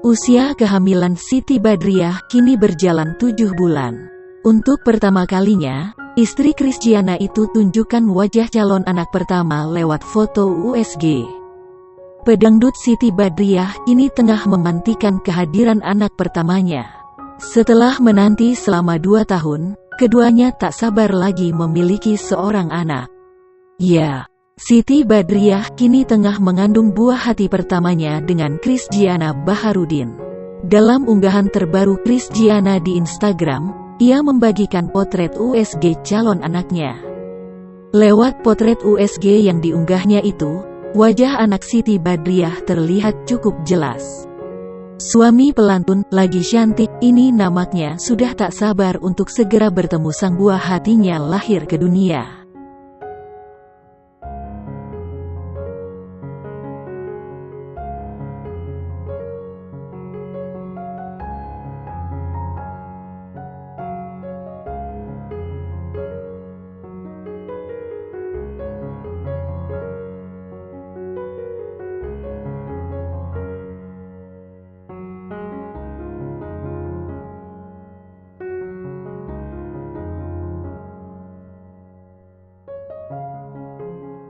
Usia kehamilan Siti Badriah kini berjalan 7 bulan. Untuk pertama kalinya, istri Krisdiana itu tunjukkan wajah calon anak pertama lewat foto USG. Pedangdut Siti Badriah kini tengah memantikan kehadiran anak pertamanya. Setelah menanti selama 2 tahun, keduanya tak sabar lagi memiliki seorang anak. Ya, Siti Badriah kini tengah mengandung buah hati pertamanya dengan Krisdiana Baharudin. Dalam unggahan terbaru Krisdiana di Instagram, ia membagikan potret USG calon anaknya. Lewat potret USG yang diunggahnya itu, wajah anak Siti Badriah terlihat cukup jelas. Suami pelantun, lagi cantik, ini nampaknya sudah tak sabar untuk segera bertemu sang buah hatinya lahir ke dunia.